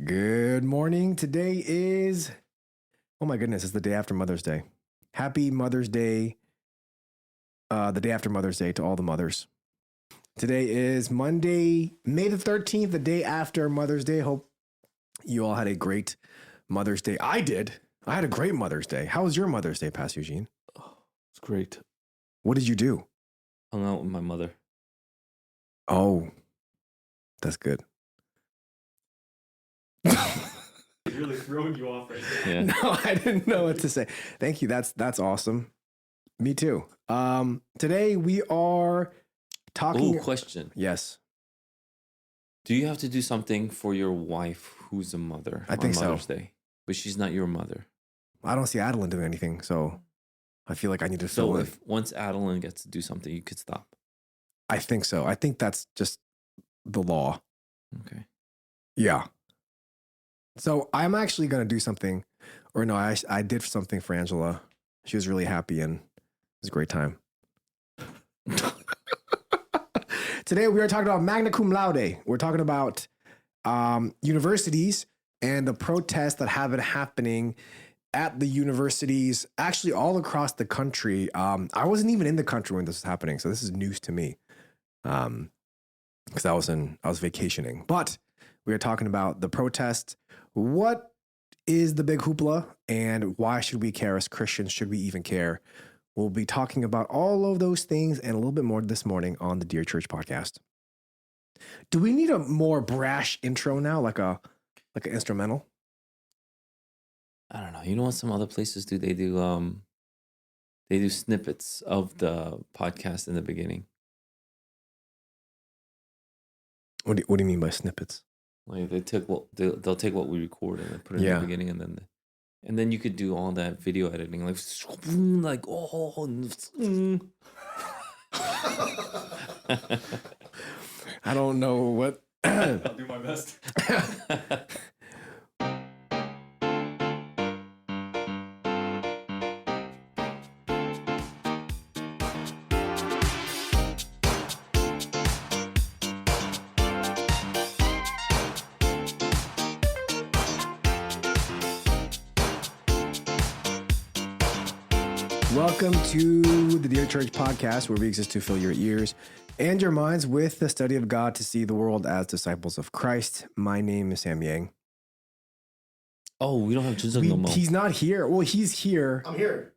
Good morning. Today is, oh my goodness, it's the day after Mother's Day. Happy Mother's Day, the day after Mother's Day to all the mothers. Today is Monday, May the 13th, the day after Mother's Day. Hope you all had a great Mother's Day. I did. I had a great Mother's Day. How was your Mother's Day, Pastor Eugene? Oh, it's great. What did you do? Hung out with my mother. Oh, that's good. Really throwing you off right now. Yeah. No, I didn't know what to say. Thank you. That's awesome. Me too. Today we are talking. Oh, question. Yes, Do you have to do something for your wife who's a mother I think on so. Mother's Day? But she's not your mother. I don't see Adeline doing anything, so I feel like I need to So fill in. if once Adeline gets to do something, you could stop. I think so. I think that's just the law. Okay. Yeah. So I'm actually going to do something, or no, I did something for Angela. She was really happy and it was a great time. Today we are talking about Magna Cum Laude. We're talking about universities and the protests that have been happening at the universities, actually all across the country. I wasn't even in the country when this was happening, so this is news to me. Because I was vacationing. But we are talking about the protests. What is the big hoopla, and why should we care as Christians? Should we even care? We'll be talking about all of those things and a little bit more this morning on the Dear Church podcast. Do we need a more brash intro now, like an instrumental? I don't know. You know what some other places do? They do snippets of the podcast in the beginning. What do you mean by snippets? Like they'll take what we record and then put it in Yeah. the beginning, and then you could do all that video editing, like I don't know what. I'll do my best. Welcome to the Dear Church podcast, where we exist to fill your ears and your minds with the study of God to see the world as disciples of Christ. My name is Sam Yang. Oh, we don't have Jinzuk no more. He's not here. Well, he's here. I'm here.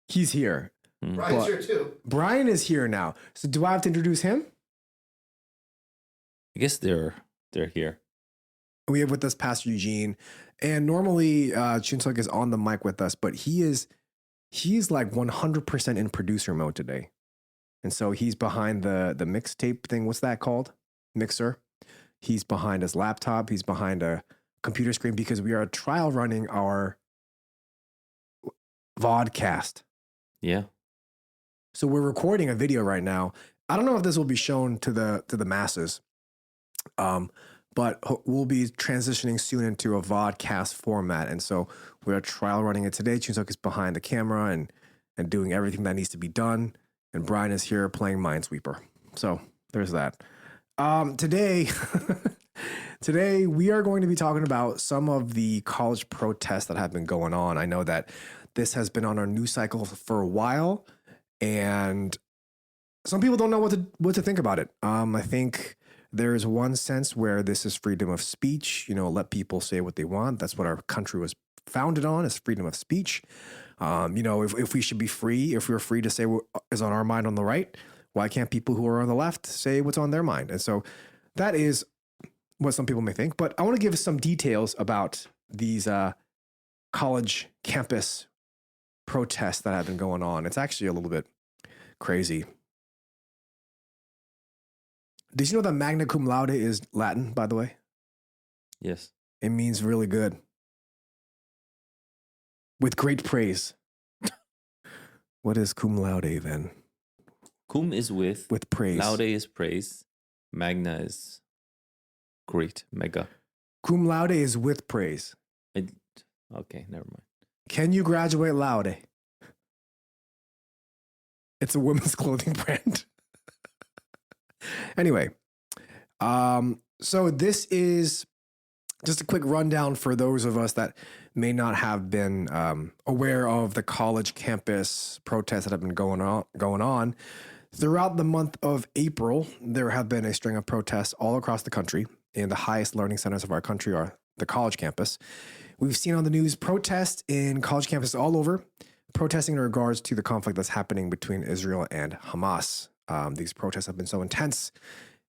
He's here. Brian's But- here too. Brian is here now. So do I have to introduce him? I guess they're here. We have with us Pastor Eugene. And normally Chunsuk is on the mic with us, but he's like 100% in producer mode today. And so he's behind the mixtape thing. What's that called? Mixer. He's behind his laptop. He's behind a computer screen because we are trial running our vodcast. Yeah. So we're recording a video right now. I don't know if this will be shown to the masses, but we'll be transitioning soon into a vodcast format. And so we're trial running it today. Chunsuk is behind the camera and doing everything that needs to be done. And Brian is here playing Minesweeper. So there's that. Today, today we are going to be talking about some of the college protests that have been going on. I know that this has been on our news cycle for a while, and some people don't know what to think about it. I think there's one sense where this is freedom of speech. Let people say what they want. That's what our country was founded on, is freedom of speech. If we should be free, if we're free to say what is on our mind on the right, why can't people who are on the left say what's on their mind? And so that is what some people may think. But I want to give some details about these college campus protests that have been going on. It's actually a little bit crazy. Did you know that Magna Cum Laude is Latin, by the way? Yes. It means really good. With great praise. What is cum laude then? Cum is with Praise. Laude is praise. Magna is great. Mega. Cum laude is with praise. Okay, never mind. Can you graduate laude? It's a women's clothing brand. Anyway, so this is just a quick rundown for those of us that may not have been aware of the college campus protests that have been going on. Throughout the month of April, there have been a string of protests all across the country, and the highest learning centers of our country are the college campus. We've seen on the news protests in college campuses all over, protesting in regards to the conflict that's happening between Israel and Hamas. These protests have been so intense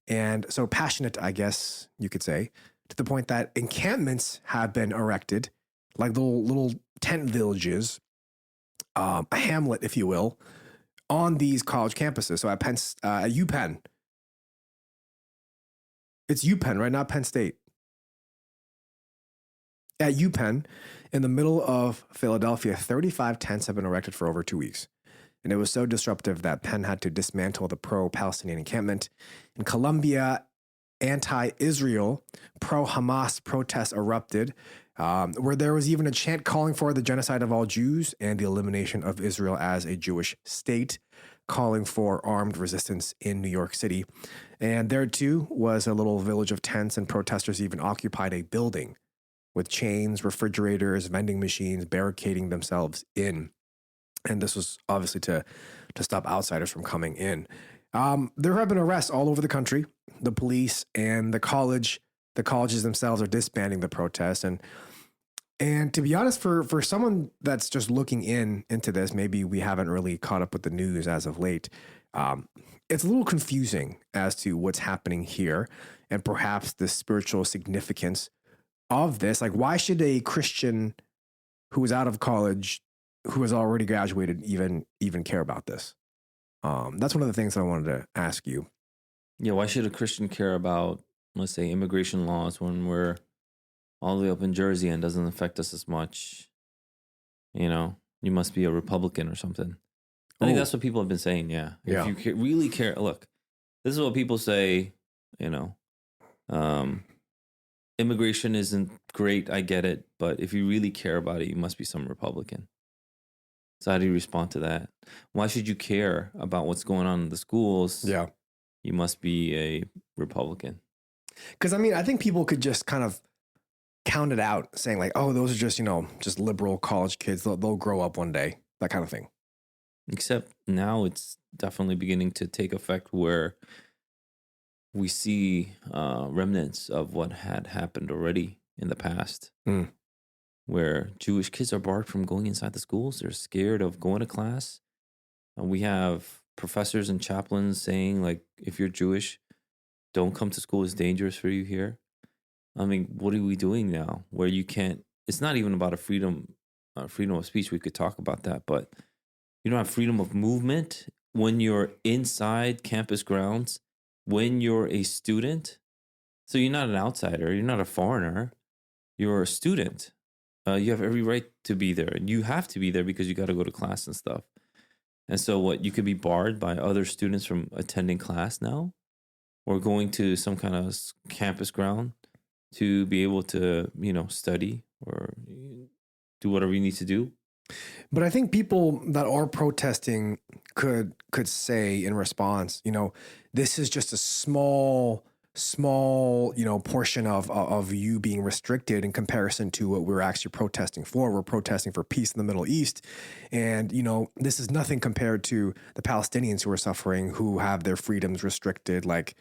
and so passionate, I guess you could say, to the point that encampments have been erected, like little tent villages, a hamlet, if you will, on these college campuses. So at UPenn, it's UPenn, right? Not Penn State. At UPenn, in the middle of Philadelphia, 35 tents have been erected for over 2 weeks. And it was so disruptive that Penn had to dismantle the pro-Palestinian encampment. In Colombia, anti-Israel, pro-Hamas protests erupted, where there was even a chant calling for the genocide of all Jews and the elimination of Israel as a Jewish state, calling for armed resistance in New York City. And there, too, was a little village of tents, and protesters even occupied a building with chains, refrigerators, vending machines, barricading themselves in. And this was obviously to stop outsiders from coming in. There have been arrests all over the country. The police and the colleges themselves are disbanding the protests. And to be honest, for someone that's just looking into this, maybe we haven't really caught up with the news as of late. It's a little confusing as to what's happening here and perhaps the spiritual significance of this. Like, why should a Christian who is out of college, who has already graduated, even care about this? That's one of the things I wanted to ask you. Yeah, why should a Christian care about, let's say, immigration laws when we're all the way up in Jersey and doesn't affect us as much? You know, you must be a Republican or something. I think that's what people have been saying, yeah. Yeah. If you really care, look, this is what people say, immigration isn't great, I get it, but if you really care about it, you must be some Republican. So how do you respond to that? Why should you care about what's going on in the schools? Yeah. You must be a Republican. Because, I think people could just kind of count it out, saying like, oh, those are just liberal college kids. They'll grow up one day, that kind of thing. Except now it's definitely beginning to take effect where we see remnants of what had happened already in the past, where Jewish kids are barred from going inside the schools. They're scared of going to class. We have professors and chaplains saying, like, if you're Jewish, don't come to school. It's dangerous for you here. I mean, what are we doing now where you can't? It's not even about freedom of speech. We could talk about that, but you don't have freedom of movement when you're inside campus grounds, when you're a student. So you're not an outsider. You're not a foreigner. You're a student. You have every right to be there. And you have to be there because you got to go to class and stuff. And so you could be barred by other students from attending class now or going to some kind of campus ground to be able to, study or do whatever you need to do. But I think people that are protesting could say in response, this is just a small, portion of you being restricted in comparison to what we're actually protesting for. We're protesting for peace in the Middle East. And, this is nothing compared to the Palestinians who are suffering, who have their freedoms restricted. Like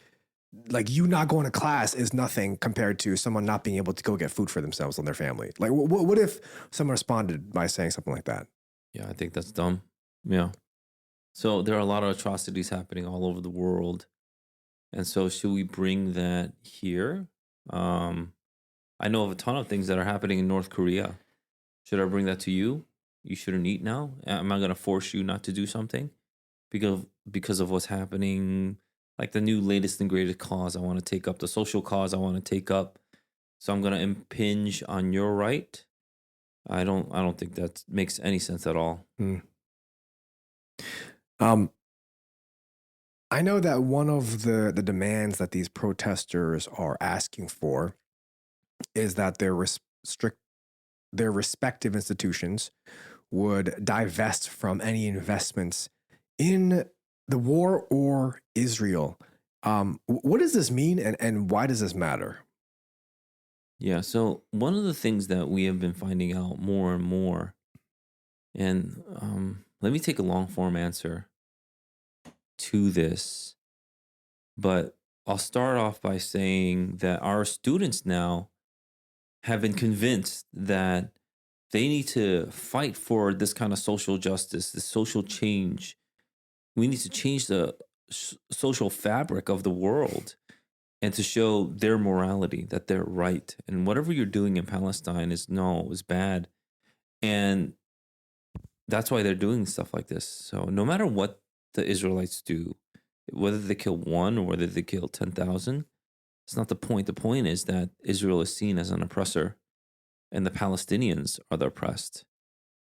you not going to class is nothing compared to someone not being able to go get food for themselves and their family. Like, what if someone responded by saying something like that? Yeah, I think that's dumb. Yeah. So there are a lot of atrocities happening all over the world. And so should we bring that here? I know of a ton of things that are happening in North Korea. Should I bring that to you? You shouldn't eat now? Am I going to force you not to do something? Because of what's happening, like the new latest and greatest cause I want to take up, the social cause I want to take up. So I'm going to impinge on your right. I don't think that makes any sense at all. I know that one of the demands that these protesters are asking for is that their respective institutions would divest from any investments in the war or Israel. What does this mean, and why does this matter? Yeah. So one of the things that we have been finding out more and more, and let me take a long form answer to this, but I'll start off by saying that our students now have been convinced that they need to fight for this kind of social justice, this social change. We need to change the social fabric of the world and to show their morality, that they're right. And whatever you're doing in Palestine is bad. And that's why they're doing stuff like this. So no matter what the Israelites do, whether they kill one or whether they kill 10,000, it's not the point. The point is that Israel is seen as an oppressor and the Palestinians are the oppressed.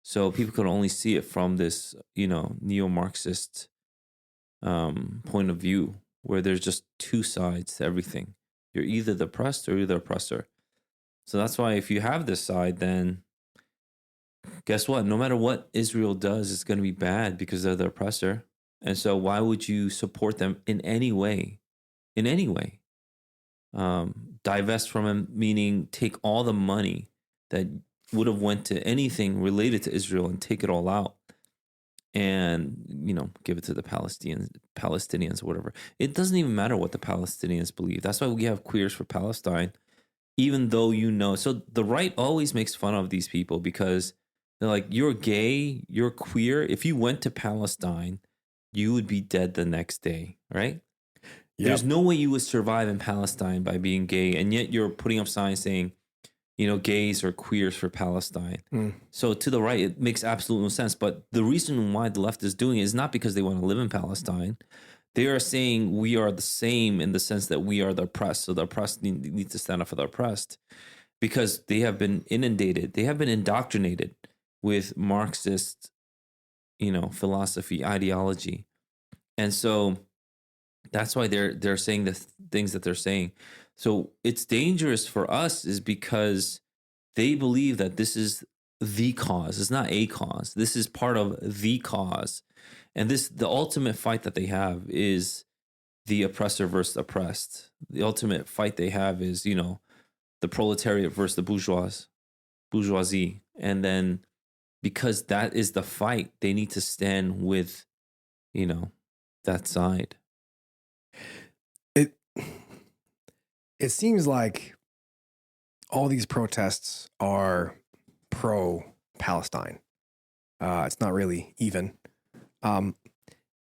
So people can only see it from this, neo-Marxist point of view, where there's just two sides to everything. You're either the oppressed or you're the oppressor. So that's why if you have this side, then guess what? No matter what Israel does, it's going to be bad because they're the oppressor. And so why would you support them in any way? In any way. Divest from them, meaning take all the money that would have went to anything related to Israel and take it all out and, give it to the Palestinians or whatever. It doesn't even matter what the Palestinians believe. That's why we have Queers for Palestine, even though So the right always makes fun of these people because they're like, you're gay, you're queer. If you went to Palestine, you would be dead the next day, right? Yep. There's no way you would survive in Palestine by being gay, and yet you're putting up signs saying, gays or queers for Palestine. So to the right, it makes absolute no sense. But the reason why the left is doing it is not because they want to live in Palestine. They are saying we are the same in the sense that we are the oppressed. So the oppressed need to stand up for the oppressed because they have been inundated. They have been indoctrinated with Marxist, philosophy, ideology. And so that's why they're saying the things that they're saying. So it's dangerous for us is because they believe that this is the cause. It's not a cause. This is part of the cause. And the ultimate fight that they have is the oppressor versus the oppressed. The ultimate fight they have is, the proletariat versus the bourgeoisie. And then because that is the fight, they need to stand with, that side. It seems like all these protests are pro-Palestine. It's not really even.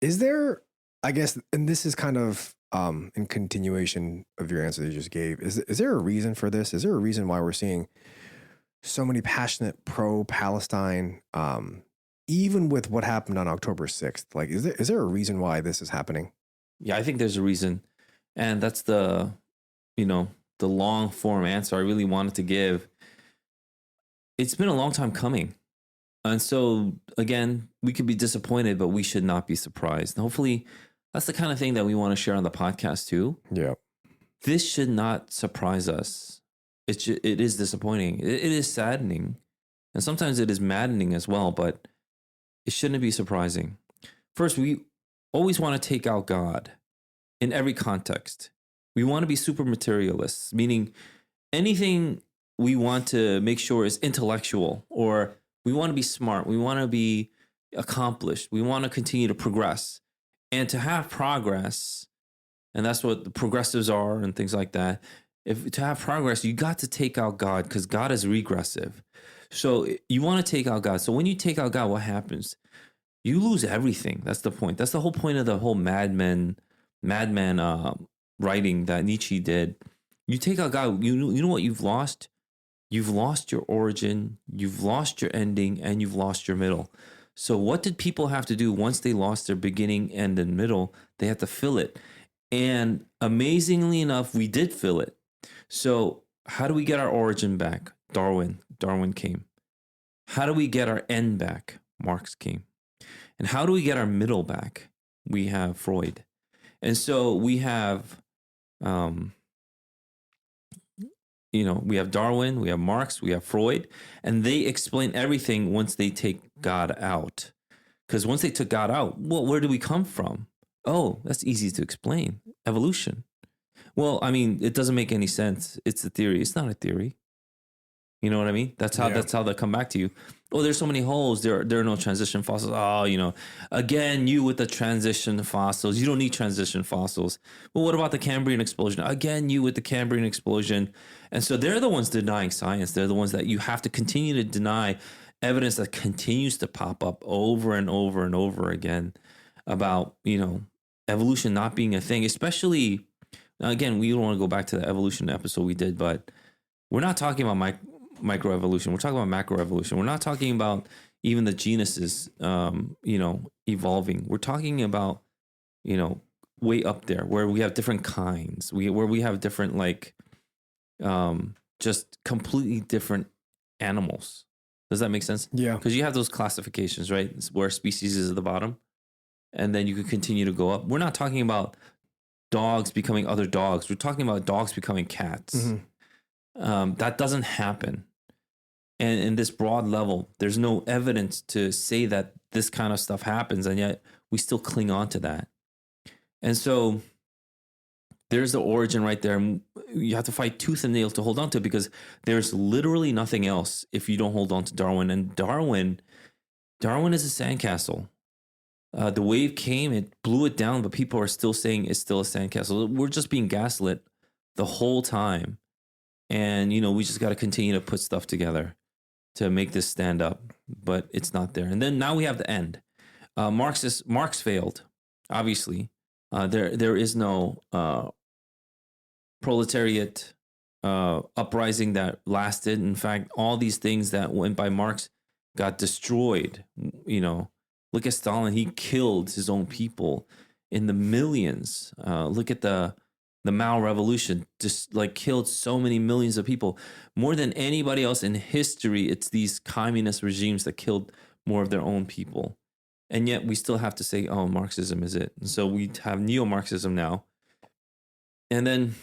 Is there, I guess, and this is kind of in continuation of your answer that you just gave, is there a reason for this? Is there a reason why we're seeing so many passionate pro-Palestine, even with what happened on October 6th? Like, is there a reason why this is happening? Yeah, I think there's a reason. And that's the long form answer I really wanted to give. It's been a long time coming. And so, again, we could be disappointed, but we should not be surprised. And hopefully, that's the kind of thing that we want to share on the podcast too. Yeah. This should not surprise us. It is disappointing. It is saddening. And sometimes it is maddening as well, but it shouldn't be surprising. First, we always want to take out God in every context. We want to be super materialists, meaning anything we want to make sure is intellectual, or we want to be smart. We want to be accomplished. We want to continue to progress. And to have progress, and that's what the progressives are and things like that. To have progress, you got to take out God because God is regressive. So you want to take out God. So when you take out God, what happens? You lose everything. That's the point. That's the whole point of the whole madman writing that Nietzsche did. You take out God, you know what you've lost? You've lost your origin, you've lost your ending, and you've lost your middle. So what did people have to do once they lost their beginning, end, and middle? They had to fill it. And amazingly enough, we did fill it. So how do we get our origin back? Darwin came. How do we get our end back? Marx came. And how do we get our middle back? We have Freud. And so we have, we have Darwin, we have Marx, we have Freud, and they explain everything once they take God out. Because once they took God out, well, where do we come from? Oh, that's easy to explain. Evolution. Well, I mean, it doesn't make any sense. It's a theory. It's not a theory. You know what I mean? That's how they come back to you. Oh, there's so many holes. There are no transition fossils. Oh, again, you with the transition fossils. You don't need transition fossils. Well, what about the Cambrian explosion? Again, you with the Cambrian explosion. And so they're the ones denying science. They're the ones that you have to continue to deny evidence that continues to pop up over and over and over again about, evolution not being a thing, especially, again, we don't want to go back to the evolution episode we did, but we're not talking about microevolution. We're talking about macroevolution. We're not talking about even the genuses, evolving. We're talking about, way up there where we have different kinds, where we have different, just completely different animals. Does that make sense? Yeah. Because you have those classifications, right? Where species is at the bottom, and then you can continue to go up. We're not talking about dogs becoming other dogs. We're talking about dogs becoming cats. Mm-hmm. That doesn't happen. And in this broad level, there's no evidence to say that this kind of stuff happens, and yet we still cling on to that. And so there's the origin right there. You have to fight tooth and nail to hold on to it, because there's literally nothing else if you don't hold on to Darwin. And Darwin is a sandcastle. The wave came, it blew it down, but people are still saying it's still a sandcastle. We're just being gaslit the whole time. And, we just got to continue to put stuff together to make this stand up, but it's not there. And then now we have the end. Marx failed, obviously. There is no proletariat uprising that lasted. In fact, all these things that went by Marx got destroyed. Look at Stalin. He killed his own people in the millions. Look at the Mao Revolution, just killed so many millions of people. More than anybody else in history, it's these communist regimes that killed more of their own people. And yet we still have to say, oh, Marxism is it. And so we have neo-Marxism now. And then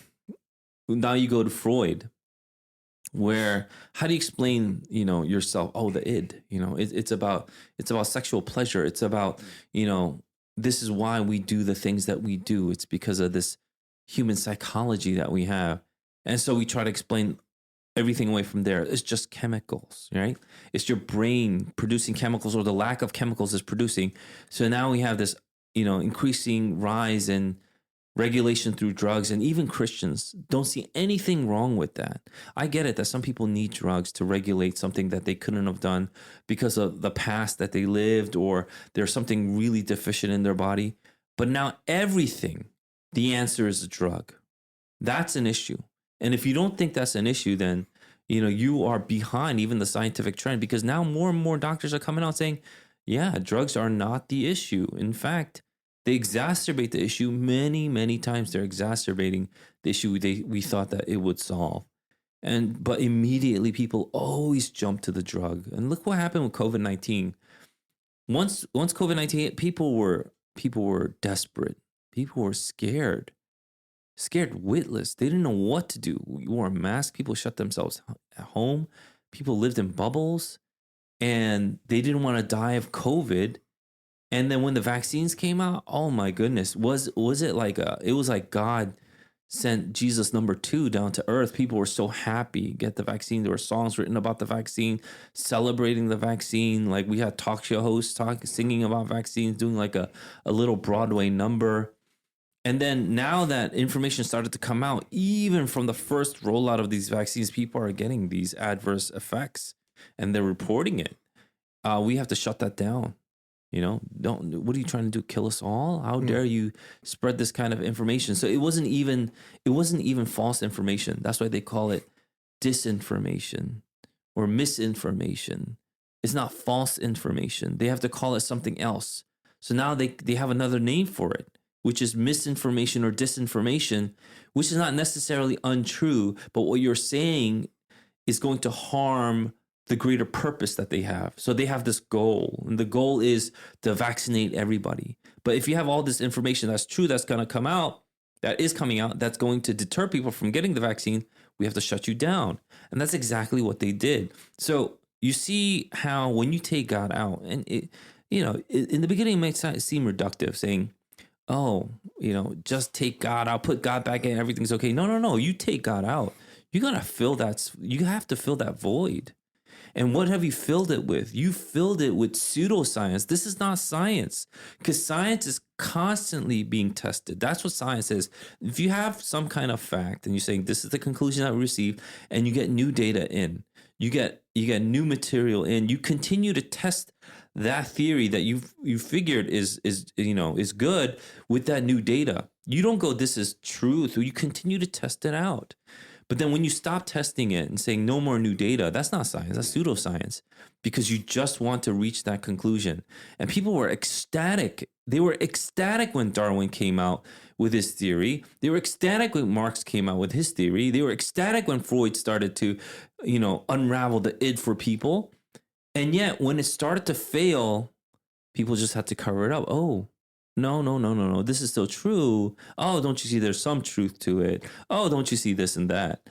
now you go to Freud, where how do you explain, yourself? Oh, the id, it's about sexual pleasure. It's about, this is why we do the things that we do. It's because of this human psychology that we have. And so we try to explain everything away from there. It's just chemicals, right? It's your brain producing chemicals, or the lack of chemicals is producing. So now we have this, increasing rise in regulation through drugs, and even Christians don't see anything wrong with that. I get it that some people need drugs to regulate something that they couldn't have done because of the past that they lived, or there's something really deficient in their body. But now everything, the answer is a drug. That's an issue. And if you don't think that's an issue, then, you are behind even the scientific trend, because now more and more doctors are coming out saying, yeah, drugs are not the issue. In fact, they exacerbate the issue many, many times. They're exacerbating the issue we thought that it would solve. But immediately people always jump to the drug. And look what happened with COVID-19. Once COVID-19 hit, people were desperate. People were scared witless. They didn't know what to do. You wore a mask. People shut themselves at home. People lived in bubbles, and they didn't want to die of COVID. And then when the vaccines came out, oh my goodness, was it it was like God sent Jesus number 2 down to earth. People were so happy get the vaccine. There were songs written about the vaccine, celebrating the vaccine. Like we had talk show hosts singing about vaccines, doing like a little Broadway number. And then now that information started to come out, even from the first rollout of these vaccines, people are getting these adverse effects and they're reporting it. We have to shut that down. What are you trying to do? Kill us all? How dare you spread this kind of information? So it wasn't even false information. That's why they call it disinformation or misinformation. It's not false information. They have to call it something else. So now they have another name for it, which is misinformation or disinformation, which is not necessarily untrue, but what you're saying is going to harm the greater purpose that they have. So they have this goal, and the goal is to vaccinate everybody. But if you have all this information that's true, that's going to come out, that is coming out, that's going to deter people from getting the vaccine, we have to shut you down. And that's exactly what they did. So you see how when you take God out, and in the beginning it might seem reductive, saying, oh, just take God out, put God back in, everything's okay. No. You take God out. You gotta fill that. You have to fill that void. And what have you filled it with? You filled it with pseudoscience. This is not science, because science is constantly being tested. That's what science is. If you have some kind of fact and you're saying this is the conclusion that we received, and you get new data in, you get new material in, you continue to test that theory that you figured is good with that new data. You don't go, this is truth. You continue to test it out. But then when you stop testing it and saying no more new data, that's not science, that's pseudoscience, because you just want to reach that conclusion. And people were ecstatic. They were ecstatic when Darwin came out with his theory. They were ecstatic when Marx came out with his theory. They were ecstatic when Freud started to, unravel the id for people. And yet when it started to fail, people just had to cover it up. Oh, no. This is still true. Oh, don't you see there's some truth to it? Oh, don't you see this and that?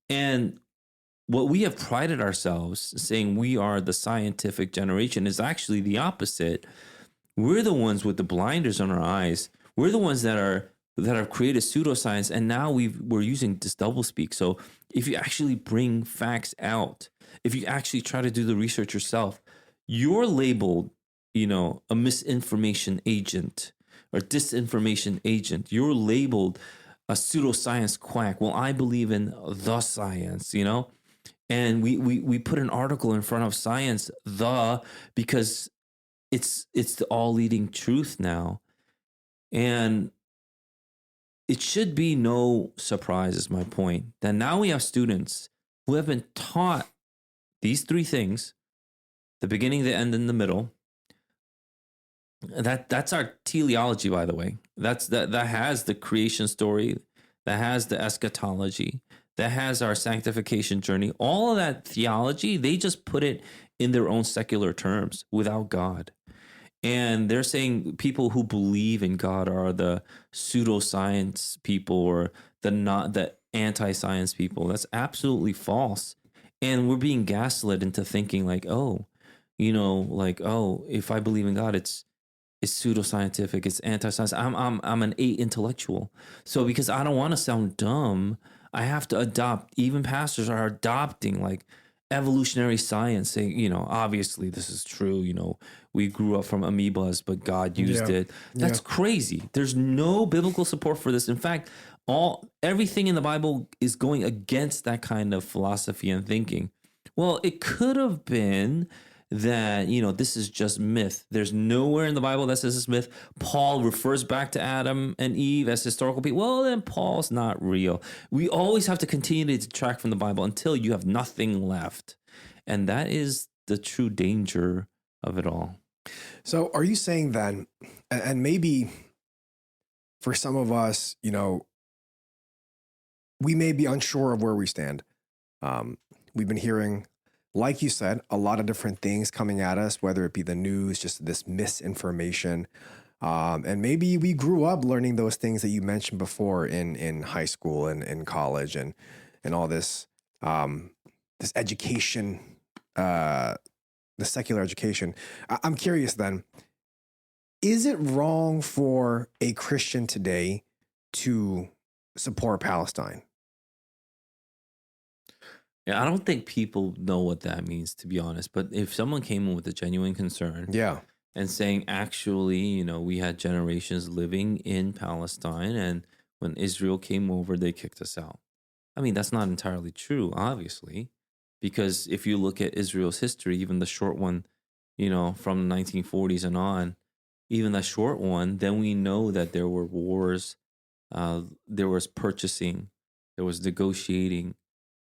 And what we have prided ourselves saying we are the scientific generation is actually the opposite. We're the ones with the blinders on our eyes. We're the ones that have created pseudoscience, and now we're using this doublespeak. So if you actually bring facts out, if you actually try to do the research yourself, you're labeled, a misinformation agent or disinformation agent. You're labeled a pseudoscience quack. Well, I believe in the science, and we put an article in front of science, because it's the all leading truth now. And it should be no surprise, is my point, that now we have students who have been taught these three things: the beginning, the end, and the middle. That's our teleology, by the way. That has the creation story, that has the eschatology, that has our sanctification journey. All of that theology, they just put it in their own secular terms without God. And they're saying people who believe in God are the pseudoscience people or the anti-science people. That's absolutely false. And we're being gaslit into thinking like, if I believe in God, it's pseudoscientific, it's anti-science. I'm an intellectual. So because I don't want to sound dumb, I have to adopt. Even pastors are adopting like evolutionary science, saying, obviously this is true. We grew up from amoebas, but God used it. That's crazy. There's no biblical support for this. In fact, everything in the Bible is going against that kind of philosophy and thinking. Well, it could have been that, this is just myth. There's nowhere in the Bible that says it's myth. Paul refers back to Adam and Eve as historical people. Well, then Paul's not real. We always have to continue to detract from the Bible until you have nothing left. And that is the true danger of it all. So are you saying then, and maybe for some of us, we may be unsure of where we stand. We've been hearing, like you said, a lot of different things coming at us, whether it be the news, just this misinformation. And maybe we grew up learning those things that you mentioned before in high school and in college and all this, this education, the secular education. I'm curious then, is it wrong for a Christian today to support Palestine? Yeah, I don't think people know what that means, to be honest. But if someone came in with a genuine concern, and saying, actually, we had generations living in Palestine, and when Israel came over, they kicked us out. I mean, that's not entirely true, obviously, because if you look at Israel's history, even the short one, from the 1940s and on, even the short one, then we know that there were wars, there was purchasing, there was negotiating.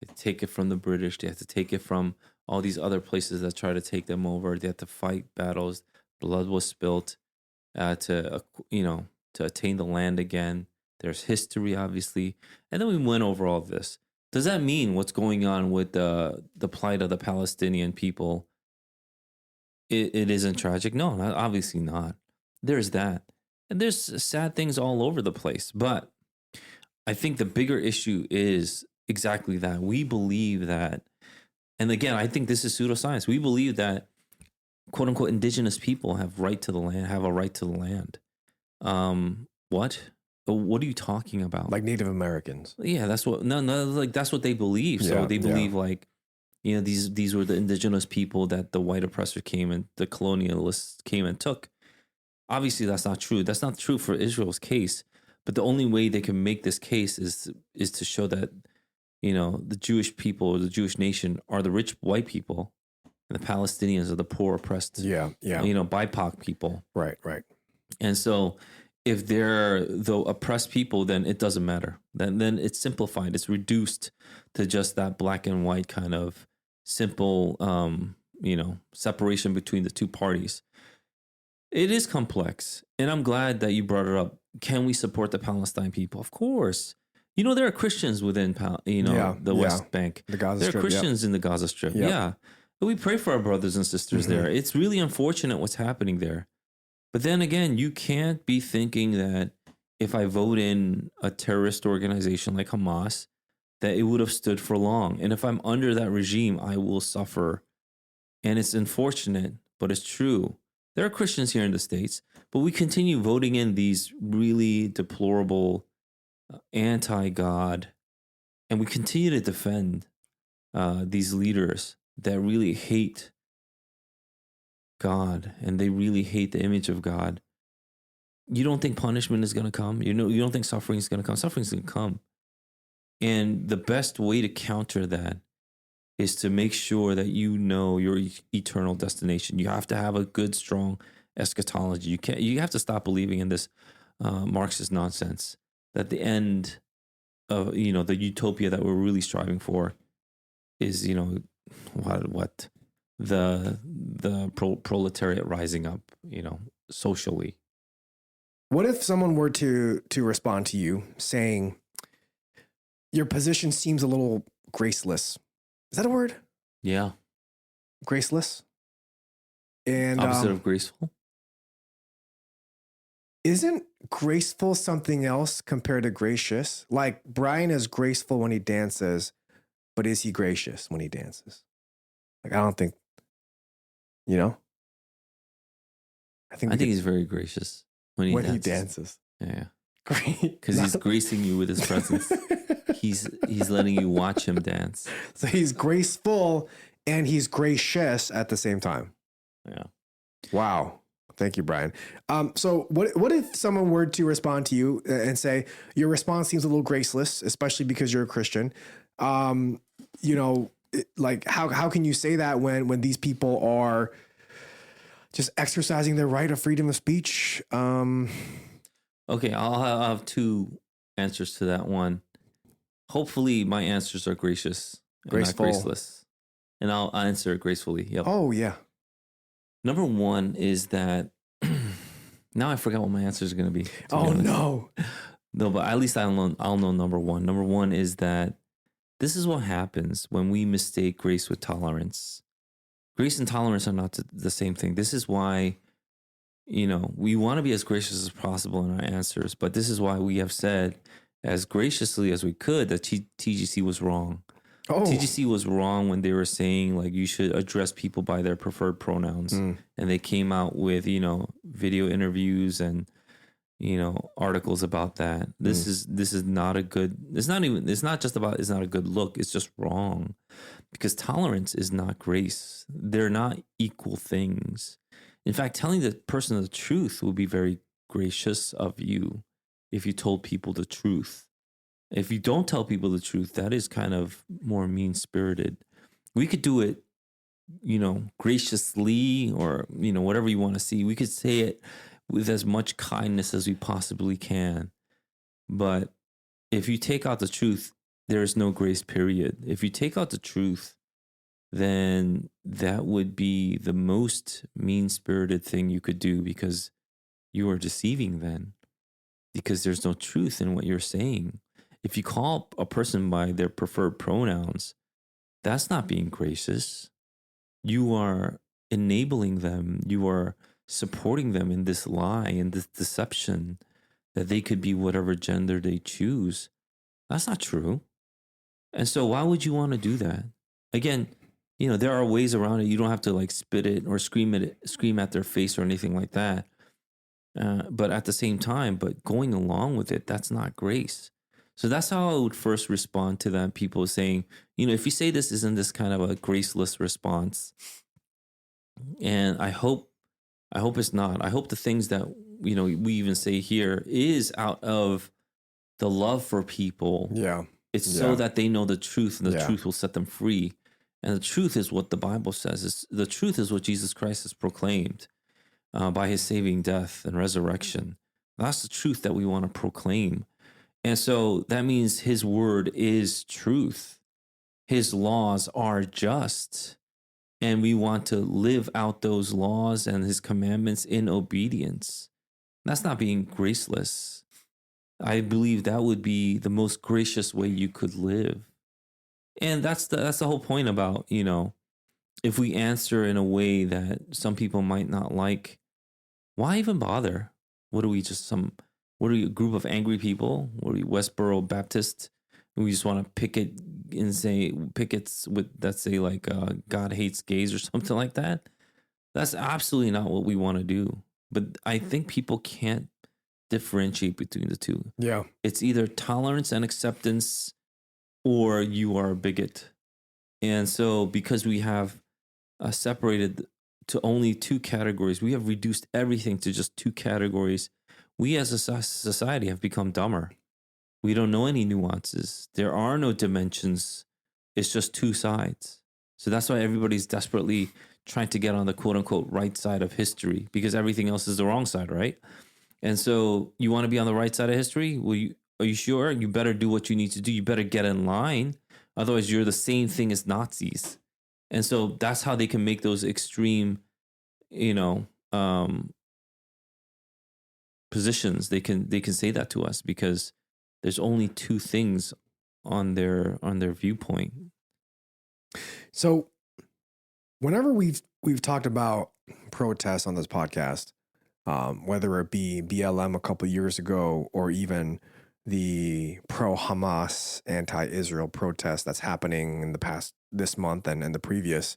They had to take it from the British. They had to take it from all these other places that try to take them over. They had to fight battles. Blood was spilt to attain the land again. There's history, obviously. And then we went over all this. Does that mean what's going on with the plight of the Palestinian people, it isn't tragic? No, obviously not. There's that. And there's sad things all over the place. But I think the bigger issue is exactly that. We believe that, and again, I think this is pseudoscience. We believe that quote unquote indigenous people have a right to the land. What? what are you talking about? Like Native Americans. Yeah, that's what no, like that's what they believe. So Yeah, they yeah. believe like, you know, these were the indigenous people that the white oppressor came and the colonialists came and took. Obviously, that's not true. That's not true for Israel's case. But the only way they can make this case is to show that, you know, the Jewish people or the Jewish nation are the rich white people, and the Palestinians are the poor oppressed, Yeah. you know, BIPOC people. Right. And so if they're the oppressed people, then it doesn't matter. Then it's simplified. It's reduced to just that black and white kind of simple, you know, separation between the two parties. It is complex. And I'm glad that you brought it up. Can we support the Palestine people? Of course. You know, there are Christians within, the West Bank. The Gaza There are Strip. Christians in the Gaza Strip. Yep. Yeah. But we pray for our brothers and sisters there. It's really unfortunate what's happening there. But then again, you can't be thinking that if I vote in a terrorist organization like Hamas, that it would have stood for long. And if I'm under that regime, I will suffer. And it's unfortunate, but it's true. There are Christians here in the States, but we continue voting in these really deplorable, anti-God, and we continue to defend these leaders that really hate God and they really hate the image of God. You don't think punishment is going to come? You don't think suffering is going to come? Suffering is going to come. And the best way to counter that is to make sure that you know your eternal destination. You have to have a good, strong eschatology. You have to stop believing in this Marxist nonsense that the end of, you know, the utopia that we're really striving for is, you know, what the proletariat rising up, you know, socially. What if someone were to respond to you saying your position seems a little graceless? Is that a word? Yeah. Graceless? And opposite of graceful? Isn't graceful something else compared to gracious? Like Brian is graceful when he dances, but is he gracious when he dances? Like, I don't think, you know? I think he's very gracious when he dances. Yeah. Great. Because he's gracing you with his presence. He's letting you watch him dance. So he's graceful and he's gracious at the same time. Yeah. Wow. Thank you, Brian. So what if someone were to respond to you and say your response seems a little graceless, especially because you're a Christian? You know, like how can you say that when these people are just exercising their right of freedom of speech? Okay, I'll have two answers to that one. Hopefully my answers are gracious and Graceful. not graceless. And I'll answer it gracefully. Yep. Oh, yeah. Number one is that now I forgot what my answers are going to be. Oh, no. No, but at least I'll know number one. Number one is that this is what happens when we mistake grace with tolerance. Grace and tolerance are not the same thing. This is why, you know, we want to be as gracious as possible in our answers, but this is why we have said as graciously as we could that TGC was wrong. Oh. TGC was wrong when they were saying like you should address people by their preferred pronouns, and they came out with, you know, video interviews and, you know, articles about that. This is not a good. It's not just about it's not a good look. It's just wrong, because tolerance is not grace. They're not equal things. In fact, telling the person the truth would be very gracious of you if you told people the truth. If you don't tell people the truth, that is kind of more mean-spirited. We could do it, you know, graciously or, you know, whatever you want to see. We could say it with as much kindness as we possibly can. But if you take out the truth, there is no grace, period. If you take out the truth, then that would be the most mean-spirited thing you could do, because you are deceiving then, because there's no truth in what you're saying. If you call a person by their preferred pronouns, that's not being gracious. You are enabling them. You are supporting them in this lie, in this deception that they could be whatever gender they choose. That's not true. And so why would you want to do that? Again, you know, there are ways around it. You don't have to like spit it or scream at their face or anything like that. But at the same time, but going along with it, that's not grace. So that's how I would first respond to that. People saying, if you say this, isn't this kind of a graceless response? And I hope it's not. I hope the things that, we even say here is out of the love for people. Yeah. It's so that they know the truth, and the truth will set them free. And the truth is what the Bible says. The truth is what Jesus Christ has proclaimed by his saving death and resurrection. That's the truth that we want to proclaim. And so that means his word is truth. His laws are just. And we want to live out those laws and his commandments in obedience. That's not being graceless. I believe that would be the most gracious way you could live. And that's the whole point about, if we answer in a way that some people might not like, why even bother? What are we, a group of angry people? What are we, Westboro Baptist? We just want to picket and say pickets that say like God hates gays or something like that. That's absolutely not what we want to do. But I think people can't differentiate between the two. Yeah. It's either tolerance and acceptance, or you are a bigot. And so because we have separated to only two categories, we have reduced everything to just two categories. We as a society have become dumber. We don't know any nuances. There are no dimensions. It's just two sides. So that's why everybody's desperately trying to get on the quote unquote right side of history, because everything else is the wrong side, right? And so you want to be on the right side of history? Are you sure? You better do what you need to do. You better get in line. Otherwise, you're the same thing as Nazis. And so that's how they can make those extreme, positions. They can say that to us because there's only two things on their viewpoint. So whenever we've talked about protests on this podcast, whether it be BLM a couple of years ago or even the pro-Hamas, anti-Israel protest that's happening in the past this month and the previous,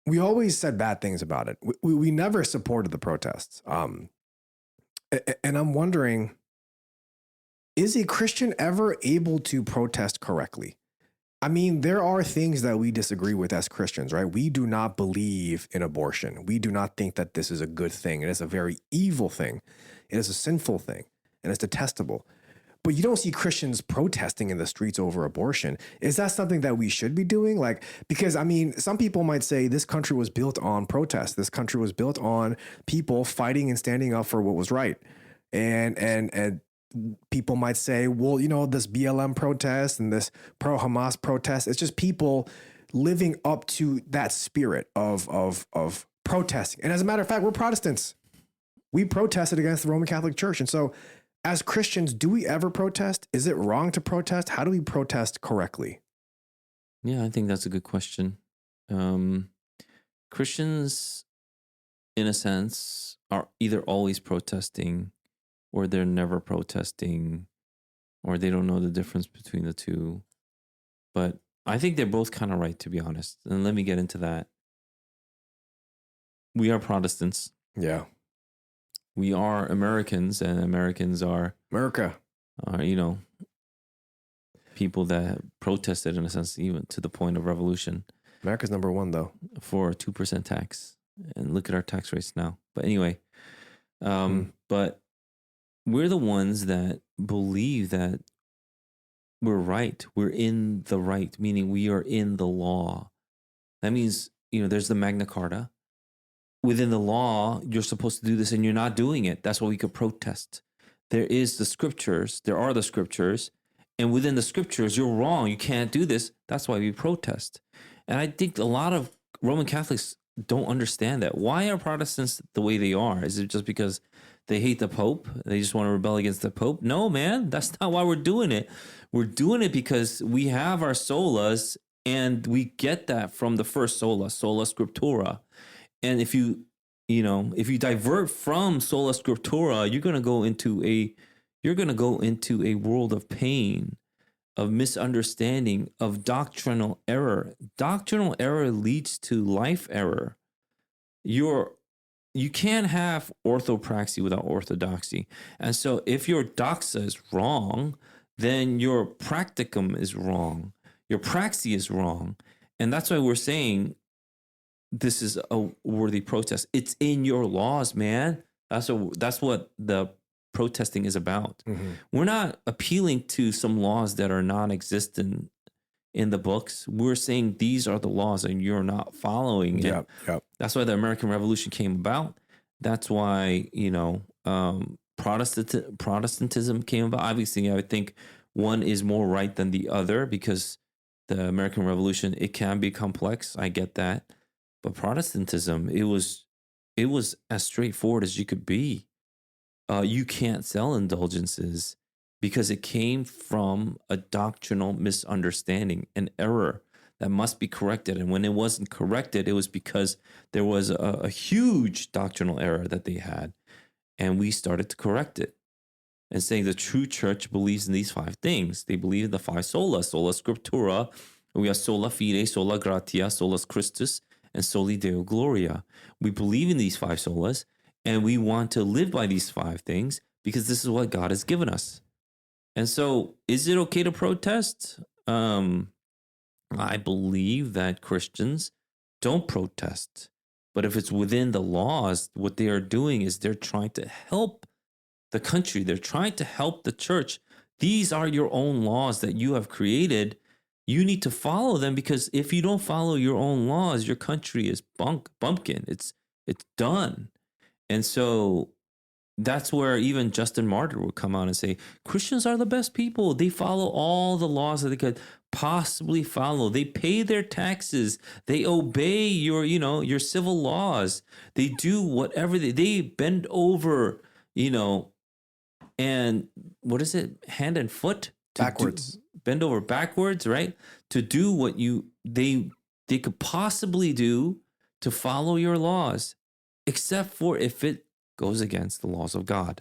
we always said bad things about it. We never supported the protests. And I'm wondering, is a Christian ever able to protest correctly? I mean, there are things that we disagree with as Christians, right? We do not believe in abortion. We do not think that this is a good thing. It is a very evil thing. It is a sinful thing, and it's detestable. But you don't see Christians protesting in the streets over abortion. Is that something that we should be doing? Because I mean, some people might say this country was built on protest. This country was built on people fighting and standing up for what was right. And people might say, well, this BLM protest and this pro-Hamas protest, it's just people living up to that spirit of protesting. And as a matter of fact, we're Protestants. We protested against the Roman Catholic Church. And so as Christians, do we ever protest? Is it wrong to protest? How do we protest correctly? Yeah, I think that's a good question. Christians, in a sense, are either always protesting, or they're never protesting, or they don't know the difference between the two. But I think they're both kind of right, to be honest. And let me get into that. We are Protestants. Yeah. We are Americans, and Americans are people that protested, in a sense, even to the point of revolution. America's number one, though, for a 2% tax. And look at our tax rates now. But anyway, but we're the ones that believe that we're right. We're in the right, meaning we are in the law. That means, there's the Magna Carta. Within the law, you're supposed to do this and you're not doing it. That's why we could protest. There are the scriptures. And within the scriptures, you're wrong. You can't do this. That's why we protest. And I think a lot of Roman Catholics don't understand that. Why are Protestants the way they are? Is it just because they hate the Pope? They just want to rebel against the Pope? No, man, that's not why we're doing it. We're doing it because we have our solas, and we get that from the first sola scriptura. And if you divert from sola scriptura, you're going to go into a world of pain, of misunderstanding, of doctrinal error. Doctrinal error leads to life error. You're you can't have orthopraxy without orthodoxy. And so if your doxa is wrong, then your practicum is wrong. Your praxis is wrong. And that's why we're saying this is a worthy protest. It's in your laws, man. That's what the protesting is about. Mm-hmm. We're not appealing to some laws that are non-existent in the books. We're saying these are the laws and you're not following it. Yep. That's why the American Revolution came about. That's why, Protestantism came about. Obviously, I think one is more right than the other because the American Revolution, it can be complex. I get that. But Protestantism, it was as straightforward as you could be. You can't sell indulgences because it came from a doctrinal misunderstanding, an error that must be corrected. And when it wasn't corrected, it was because there was a huge doctrinal error that they had. And we started to correct it and saying the true church believes in these 5 things. They believe in the 5 sola scriptura, we have sola fide, sola gratia, solus Christus, and soli Deo gloria. We believe in these 5 solas, and we want to live by these 5 things because this is what God has given us. And so, is it okay to protest? I believe that Christians don't protest. But if it's within the laws, what they are doing is they're trying to help the country. They're trying to help the church. These are your own laws that you have created. You need to follow them because if you don't follow your own laws, your country is bumpkin. It's done. And so that's where even Justin Martyr would come out and say, Christians are the best people. They follow all the laws that they could possibly follow. They pay their taxes. They obey your civil laws. They do whatever they bend over, and what is it? Hand and foot? Backwards. Bend over backwards, right? To do what they could possibly do to follow your laws, except for if it goes against the laws of God,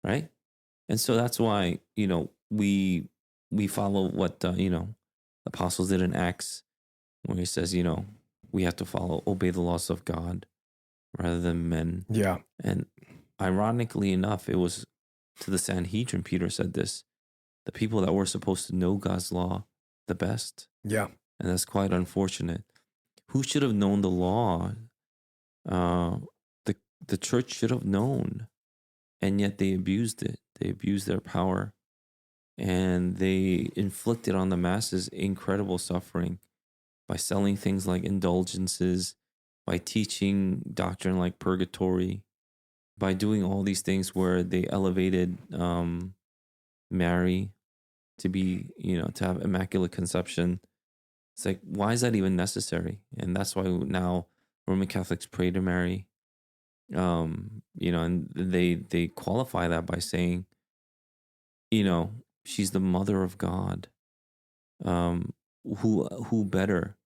right? And so that's why, we follow what, the apostles did in Acts, where he says, we have to obey the laws of God rather than men. Yeah. And ironically enough, it was to the Sanhedrin, Peter said this, the people that were supposed to know God's law the best. Yeah. And that's quite unfortunate. Who should have known the law? The church should have known, and yet they abused it. They abused their power, and they inflicted on the masses incredible suffering by selling things like indulgences, by teaching doctrine like purgatory, by doing all these things where they elevated Mary to be, to have immaculate conception. It's like, why is that even necessary? And that's why now Roman Catholics pray to Mary. And they qualify that by saying, she's the mother of God. Who better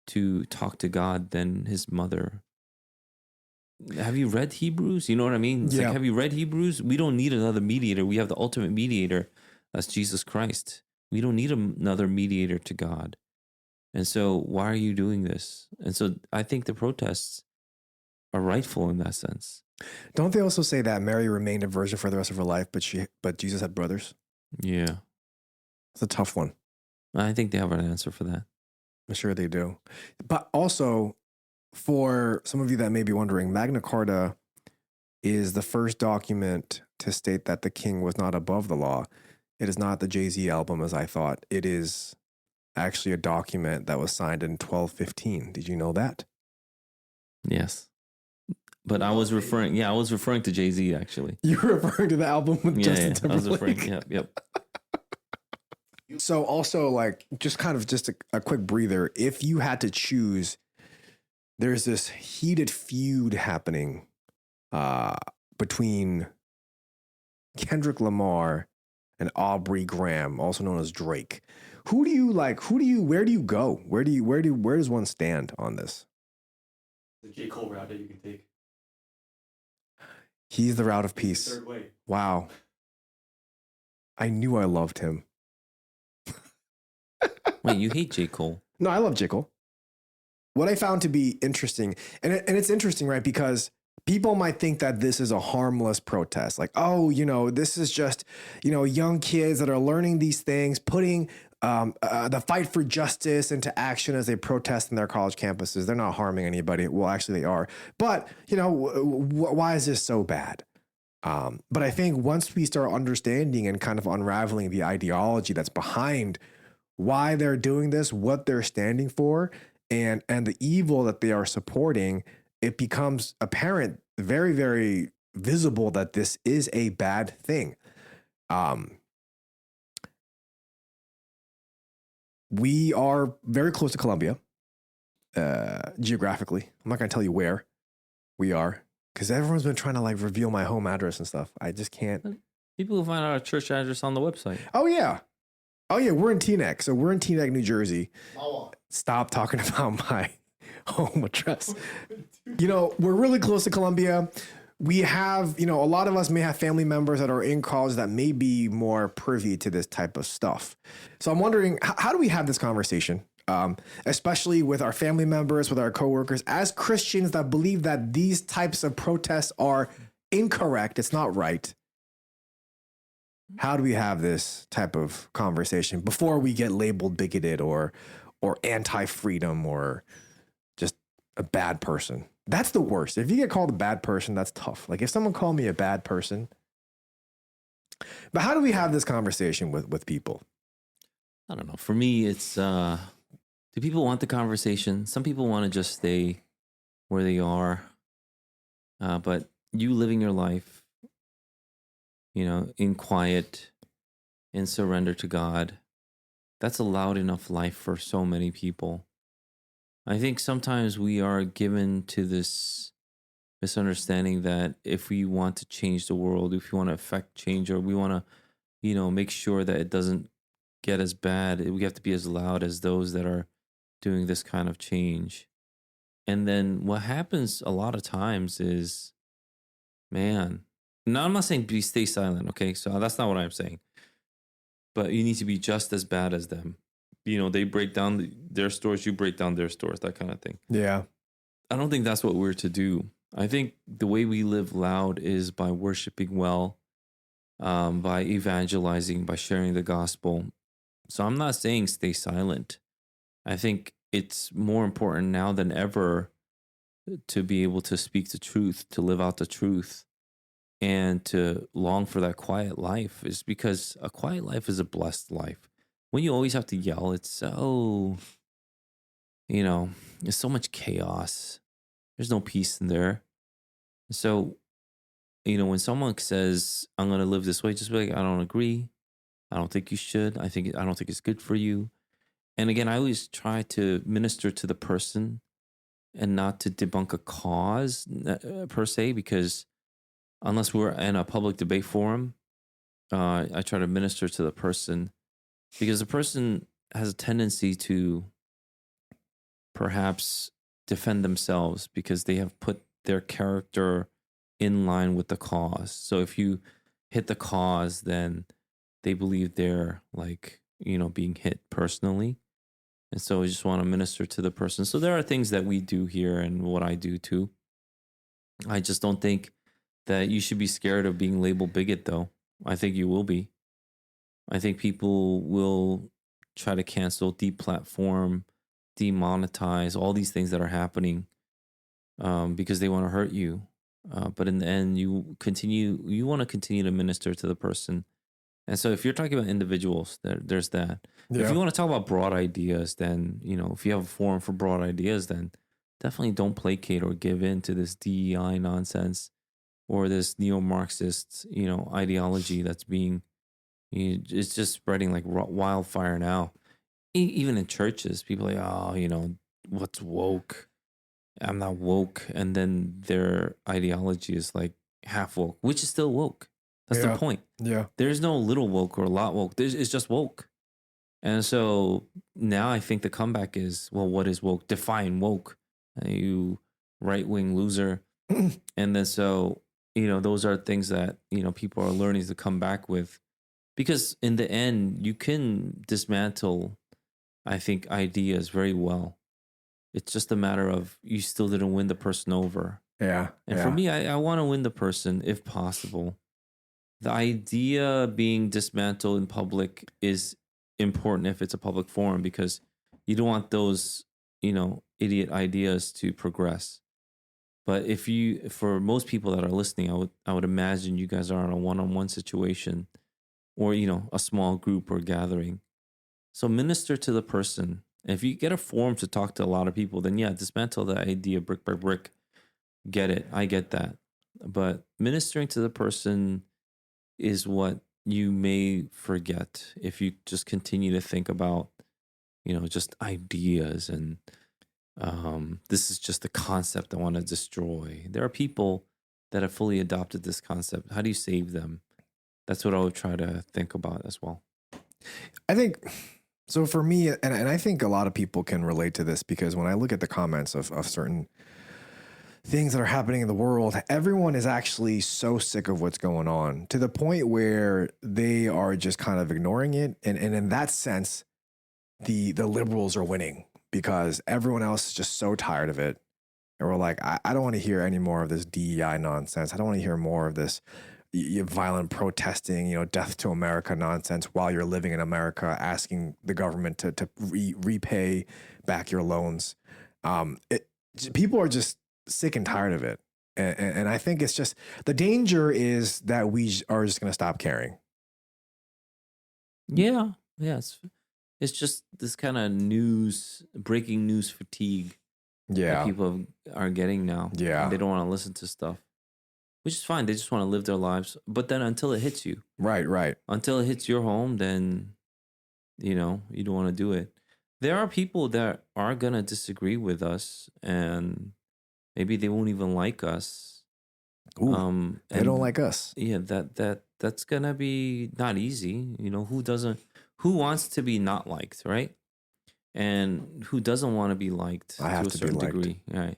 to talk to God than his mother? Have you read Hebrews? You know what I mean? It's like, have you read Hebrews? We don't need another mediator. We have the ultimate mediator. That's Jesus Christ. We don't need another mediator to God. And so why are you doing this? And so I think the protests are rightful in that sense. Don't they also say that Mary remained a virgin for the rest of her life, but Jesus had brothers? Yeah. It's a tough one. I think they have an answer for that. I'm sure they do. But also, for some of you that may be wondering, Magna Carta is the first document to state that the king was not above the law. It is not the Jay-Z album as I thought. It is actually a document that was signed in 1215. Did you know that? Yes. But I was referring to Jay-Z actually. You were referring to the album with Justin Timberlake? I was referring, yep. So also just a quick breather. If you had to choose, there's this heated feud happening between Kendrick Lamar and Aubrey Graham, also known as Drake. Where do you go? Where does one stand on this? The J. Cole route that you can take. He's the route of peace. Third way. Wow. I knew I loved him. Wait, you hate J. Cole? No, I love J. Cole. What I found to be interesting, and it's interesting, right? Because people might think that this is a harmless protest. Like, oh, this is just, young kids that are learning these things, putting the fight for justice into action as they protest in their college campuses. They're not harming anybody. Well, actually they are. But, why is this so bad? But I think once we start understanding and kind of unraveling the ideology that's behind why they're doing this, what they're standing for, and the evil that they are supporting, it becomes apparent, very, very visible that this is a bad thing. We are very close to Colombia, geographically. I'm not going to tell you where we are because everyone's been trying to like reveal my home address and stuff. I just can't. People will find out our church address on the website. Oh, yeah. We're in Teaneck. So we're in Teaneck, New Jersey. Stop talking about my home address. We're really close to Colombia. We have, a lot of us may have family members that are in college that may be more privy to this type of stuff. So I'm wondering, how do we have this conversation? Especially with our family members, with our coworkers, as Christians that believe that these types of protests are incorrect. It's not right. How do we have this type of conversation before we get labeled bigoted or anti-freedom or just a bad person? That's the worst. If you get called a bad person, that's tough. Like if someone called me a bad person. But how do we have this conversation with people? I don't know. For me, it's do people want the conversation? Some people want to just stay where they are. But you living your life, in quiet, in surrender to God, that's a loud enough life for so many people. I think sometimes we are given to this misunderstanding that if we want to change the world, if we want to affect change, or we want to, make sure that it doesn't get as bad, we have to be as loud as those that are doing this kind of change. And then what happens a lot of times is, man, no, I'm not saying stay silent, okay? So that's not what I'm saying. But you need to be just as bad as them. They break down their stores, you break down their stores, that kind of thing. Yeah. I don't think that's what we're to do. I think the way we live loud is by worshiping well, by evangelizing, by sharing the gospel. So I'm not saying stay silent. I think it's more important now than ever to be able to speak the truth, to live out the truth, and to long for that quiet life, is because a quiet life is a blessed life. When you always have to yell, it's so, there's so much chaos. There's no peace in there. So, when someone says, I'm going to live this way, just be like, I don't agree. I don't think you should. I don't think it's good for you. And again, I always try to minister to the person and not to debunk a cause per se, because unless we're in a public debate forum, I try to minister to the person, because the person has a tendency to perhaps defend themselves because they have put their character in line with the cause. So if you hit the cause, then they believe they're like, being hit personally. And so I just want to minister to the person. So there are things that we do here and what I do too. I just don't think that you should be scared of being labeled bigot, though. I think you will be. I think people will try to cancel, deplatform, demonetize, all these things that are happening because they want to hurt you. But in the end, you want to continue to minister to the person. And so if you're talking about individuals, there's that. Yeah. If you want to talk about broad ideas, then, if you have a forum for broad ideas, then definitely don't placate or give in to this DEI nonsense or this neo-Marxist, ideology that's being, it's just spreading like wildfire now. Even in churches, people are like, oh, what's woke? I'm not woke. And then their ideology is like half woke, which is still woke. That's the point. Yeah. There's no little woke or a lot woke. It's just woke. And so now I think the comeback is, well, what is woke? Define woke. You right-wing loser. And then so, those are things that, people are learning to come back with. Because in the end, you can dismantle, I think, ideas very well. It's just a matter of you still didn't win the person over. Yeah. And for me, I want to win the person if possible. The idea being dismantled in public is important if it's a public forum, because you don't want those, idiot ideas to progress. But for most people that are listening, I would imagine you guys are in a one-on-one situation, or a small group or gathering. So minister to the person. If you get a forum to talk to a lot of people, then yeah, dismantle the idea brick by brick. Get it? I get that. But ministering to the person is what you may forget if you just continue to think about, just ideas and this is just the concept I want to destroy. There are people that have fully adopted this concept. How do you save them? That's what I would try to think about as well. I think so for me, and I think a lot of people can relate to this, because when I look at the comments of certain things that are happening in the world, everyone is actually so sick of what's going on to the point where they are just kind of ignoring it. And in that sense, the liberals are winning, because everyone else is just so tired of it. And we're like, I don't want to hear any more of this DEI nonsense. I don't want to hear more of this violent protesting, death to America nonsense while you're living in America, asking the government to repay back your loans. People are just sick and tired of it. And I think it's just, the danger is that we are just going to stop caring. Yeah. It's just this kind of breaking news fatigue that people are getting now. Yeah. And they don't want to listen to stuff, which is fine. They just want to live their lives. But then until it hits you. Right. Until it hits your home, then, you don't want to do it. There are people that are going to disagree with us, and maybe they won't even like us. Ooh, they don't like us. Yeah, that's going to be not easy. Who wants to be not liked, right? And who doesn't want to be liked to a certain degree, right?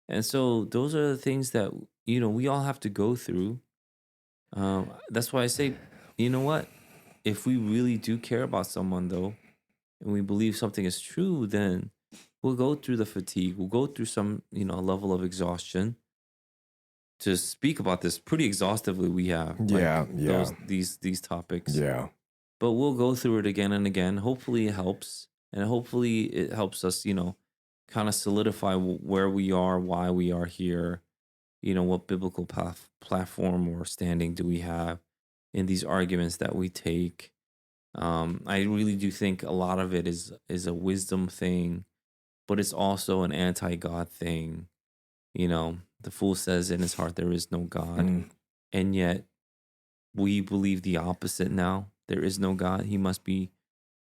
And so those are the things that, we all have to go through. That's why I say, you know what? If we really do care about someone, though, and we believe something is true, then we'll go through the fatigue. We'll go through some, level of exhaustion to speak about this pretty exhaustively. We have, these topics. Yeah. But we'll go through it again and again. Hopefully it helps. And hopefully it helps us, kind of solidify where we are, why we are here, what biblical platform or standing do we have in these arguments that we take. I really do think a lot of it is a wisdom thing, but it's also an anti-God thing. The fool says in his heart there is no God. And yet we believe the opposite now. There is no God. He must be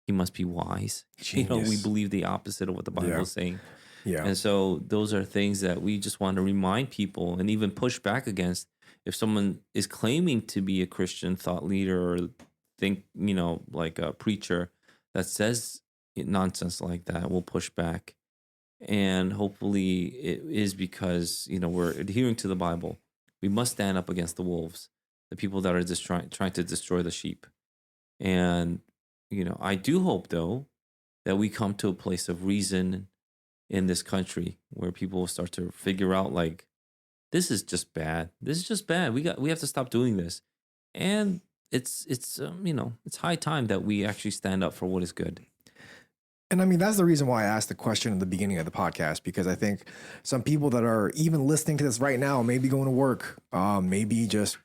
wise. Genius. We believe the opposite of what the Bible is saying. Yeah. And so those are things that we just want to remind people and even push back against. If someone is claiming to be a Christian thought leader or think, like a preacher that says nonsense like that, we'll push back. And hopefully it is because, we're adhering to the Bible. We must stand up against the wolves, the people that are just trying to destroy the sheep. And, I do hope, though, that we come to a place of reason in this country where people will start to figure out, like, this is just bad. This is just bad. We have to stop doing this. And it's high time that we actually stand up for what is good. And I mean, that's the reason why I asked the question at the beginning of the podcast, because I think some people that are even listening to this right now, maybe going to work, maybe just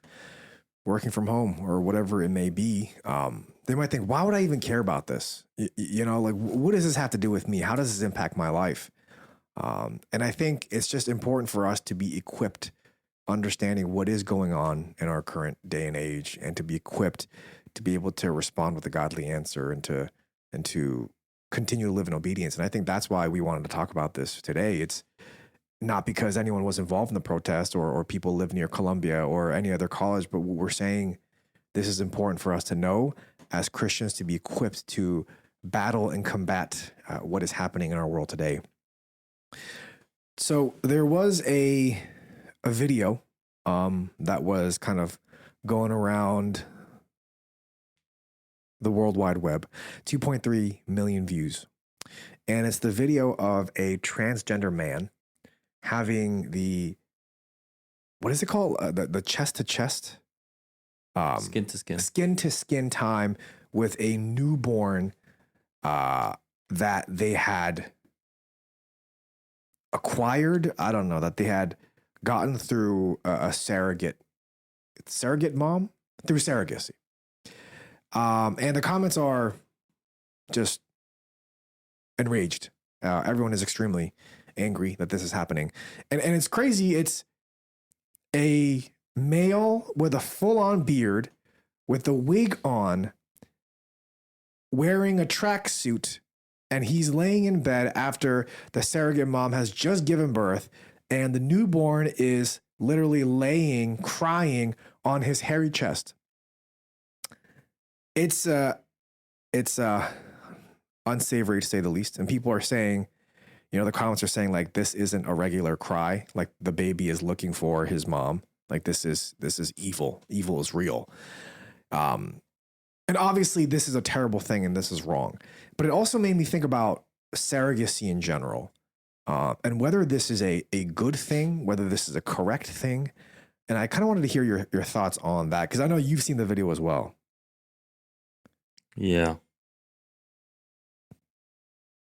working from home or whatever it may be, they might think, why would I even care about this? Like, what does this have to do with me? How does this impact my life? And I think it's just important for us to be equipped, understanding what is going on in our current day and age, and to be equipped to be able to respond with a godly answer and to continue to live in obedience. And I think that's why we wanted to talk about this today. It's not because anyone was involved in the protest or people live near Columbia or any other college, but we're saying this is important for us to know as Christians, to be equipped to battle and combat what is happening in our world today. So there was a video that was kind of going around the World Wide Web, 2.3 million views. And it's the video of a transgender man having the what is it called? The chest to chest, Skin to skin time with a newborn that they had acquired. I don't know, that they had gotten through a surrogate mom, through surrogacy. And the comments are just enraged. Everyone is extremely angry that this is happening. And it's crazy. It's a male with a full-on beard, with a wig on, wearing a tracksuit, and he's laying in bed after the surrogate mom has just given birth, and the newborn is literally laying, crying on his hairy chest. It's unsavory to say the least. And people are saying, the comments are saying like, this isn't a regular cry. Like the baby is looking for his mom. Like this is evil. Evil is real. And obviously this is a terrible thing and this is wrong. But it also made me think about surrogacy in general, and whether this is a good thing, whether this is a correct thing. And I kind of wanted to hear your thoughts on that, because I know you've seen the video as well. Yeah.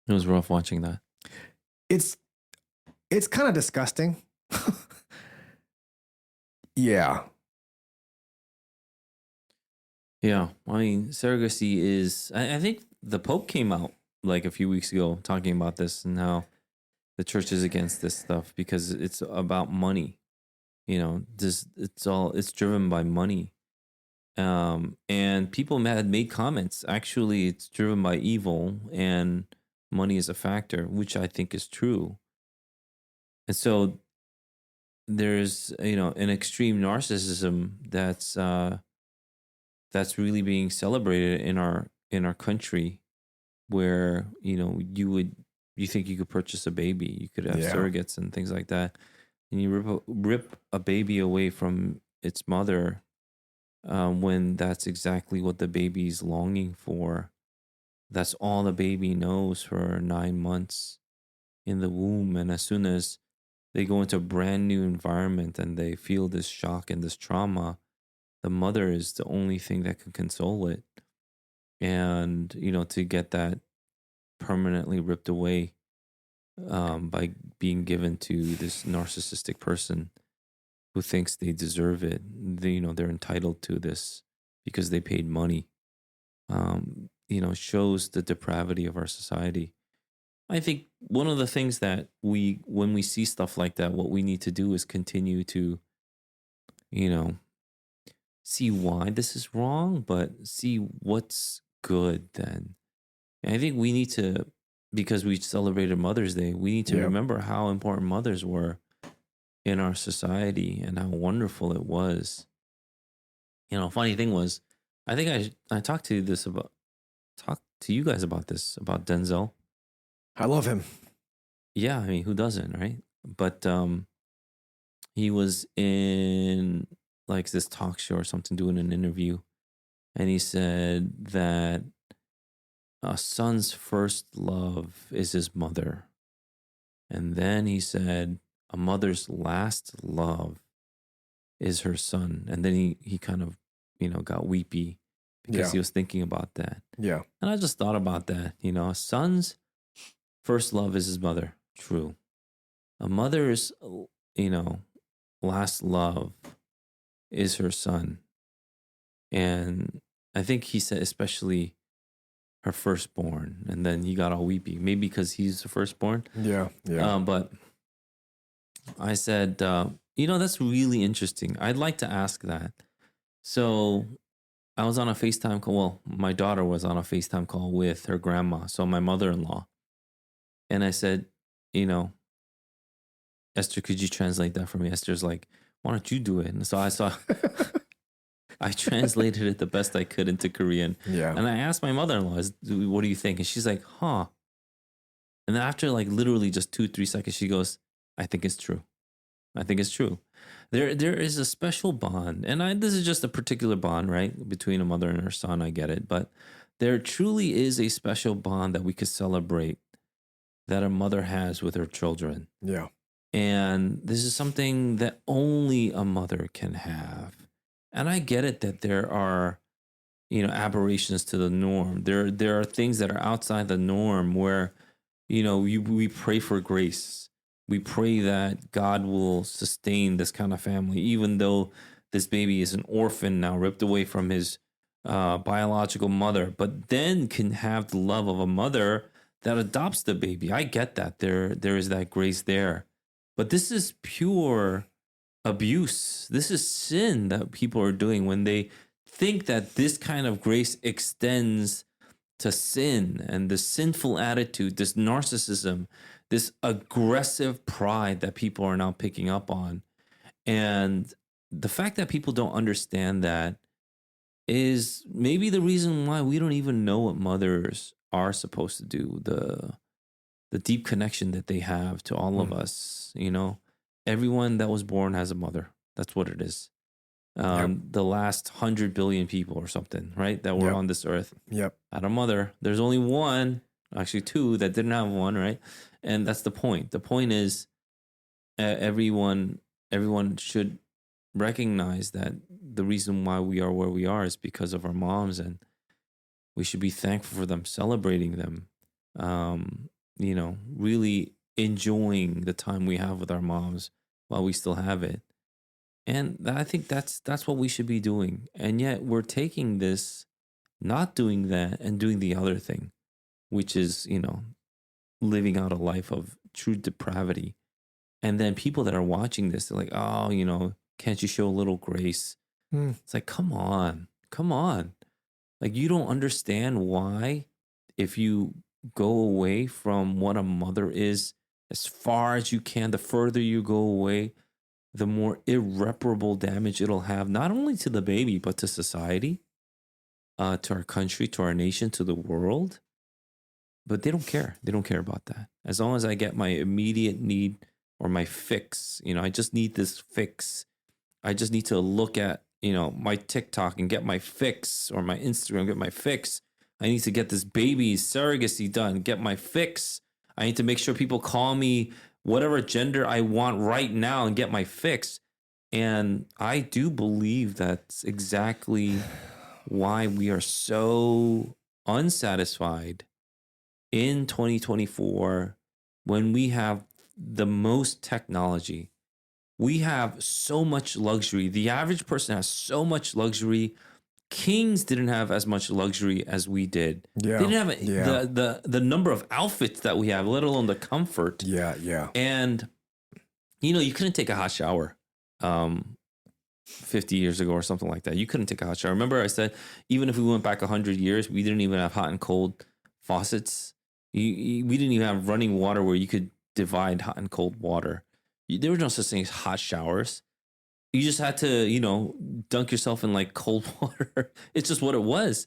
It was rough watching that. It's kind of disgusting. Yeah. Yeah. I mean, surrogacy is, I think the Pope came out like a few weeks ago talking about this and how the church is against this stuff because it's about money. It's driven by money. And people had made comments. Actually, it's driven by evil and money is a factor, which I think is true. And so there's, an extreme narcissism that's really being celebrated in our country, where, you think you could purchase a baby, you could have surrogates and things like that. And you rip a baby away from its mother, when that's exactly what the baby's longing for. That's all the baby knows for 9 months in the womb. And as soon as they go into a brand new environment and they feel this shock and this trauma, the mother is the only thing that can console it. And, to get that permanently ripped away by being given to this narcissistic person who thinks they deserve it. They're entitled to this because they paid money. Shows the depravity of our society. I think one of the things that when we see stuff like that, what we need to do is continue to, see why this is wrong, but see what's good then. And I think we need to, because we celebrated Mother's Day, we need to remember how important mothers were in our society and how wonderful it was. Funny thing was, I think I talked to you guys about this, about Denzel. I love him. Yeah, I mean, who doesn't, right? But he was in like this talk show or something, doing an interview, and he said that a son's first love is his mother. And then he said a mother's last love is her son. And then he kind of, got weepy because he was thinking about that. Yeah. And I just thought about that. A son's first love is his mother. True. A mother's, last love is her son. And I think he said especially her firstborn, and then he got all weepy, maybe because he's the firstborn. Yeah. But I said, that's really interesting. I'd like to ask that. So I was on a FaceTime call. Well, my daughter was on a FaceTime call with her grandma, so my mother-in-law. And I said, Esther, could you translate that for me? Esther's like, why don't you do it? And so I translated it the best I could into Korean. Yeah. And I asked my mother-in-law, what do you think? And she's like, huh. And then after like literally just 2-3 seconds, she goes, I think it's true. I think it's true. There is a special bond. And this is just a particular bond, right? Between a mother and her son, I get it. But there truly is a special bond that we could celebrate that a mother has with her children. Yeah. And this is something that only a mother can have. And I get it that there are, aberrations to the norm. There are things that are outside the norm where, we pray for grace. We pray that God will sustain this kind of family, even though this baby is an orphan now, ripped away from his biological mother, but then can have the love of a mother that adopts the baby. I get that. There is that grace there. But this is pure abuse. This is sin that people are doing when they think that this kind of grace extends to sin and the sinful attitude, this narcissism, this aggressive pride that people are now picking up on. And the fact that people don't understand that is maybe the reason why we don't even know what mothers are supposed to do. The deep connection that they have to all of us, everyone that was born has a mother. That's what it is. The last 100 billion people or something, right? That were on this earth. Yep. Had a mother. There's only one, actually two that didn't have one, right? And that's the point. The point is everyone should recognize that the reason why we are where we are is because of our moms, and we should be thankful for them, celebrating them, really enjoying the time we have with our moms while we still have it. And I think that's what we should be doing. And yet we're taking this, not doing that, and doing the other thing, which is, living out a life of true depravity. And then people that are watching this, they're like, oh, can't you show a little grace? It's like, come on. Like, you don't understand why, if you go away from what a mother is as far as you can, the further you go away, the more irreparable damage it'll have, not only to the baby, but to society, to our country, to our nation, to the world. But they don't care. They don't care about that. As long as I get my immediate need or my fix, I just need this fix. I just need to look at, my TikTok and get my fix, or my Instagram, get my fix. I need to get this baby surrogacy done, get my fix. I need to make sure people call me whatever gender I want right now and get my fix. And I do believe that's exactly why we are so unsatisfied in 2024 when we have the most technology. We have so much luxury. The average person has so much luxury. Kings didn't have as much luxury as we did. Yeah. They didn't have the number of outfits that we have, let alone the comfort. Yeah. And, you couldn't take a hot shower 50 years ago or something like that. You couldn't take a hot shower. Remember I said, even if we went back 100 years, we didn't even have hot and cold faucets. We didn't even have running water where you could divide hot and cold water. There were no such thing as hot showers. You just had to, dunk yourself in like cold water. It's just what it was.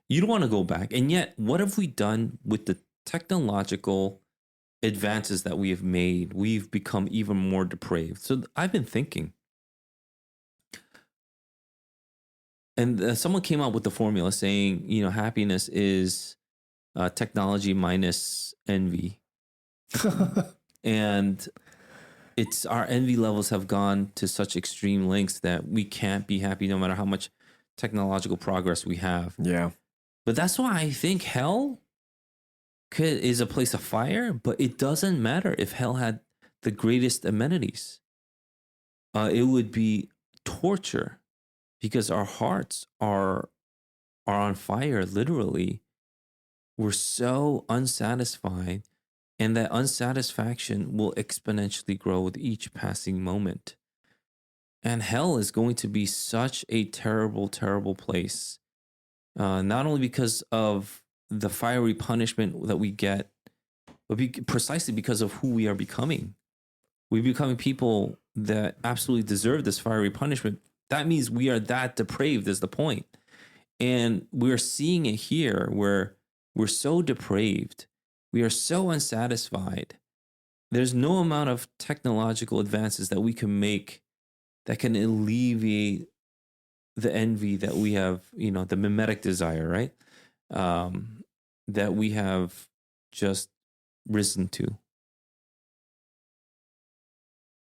You don't want to go back. And yet, what have we done with the technological advances that we have made? We've become even more depraved. So I've been thinking. And someone came out with the formula saying, happiness is technology minus envy. And it's our envy levels have gone to such extreme lengths that we can't be happy no matter how much technological progress we have. Yeah. But that's why I think hell is a place of fire, but it doesn't matter if hell had the greatest amenities. It would be torture, because our hearts are on fire, literally. We're so unsatisfied. And that unsatisfaction will exponentially grow with each passing moment. And hell is going to be such a terrible, terrible place. Not only because of the fiery punishment that we get, but precisely because of who we are becoming. We're becoming people that absolutely deserve this fiery punishment. That means we are that depraved, is the point. And we're seeing it here where we're so depraved. We are so unsatisfied. There's no amount of technological advances that we can make that can alleviate the envy that we have, the mimetic desire, right? That we have just risen to.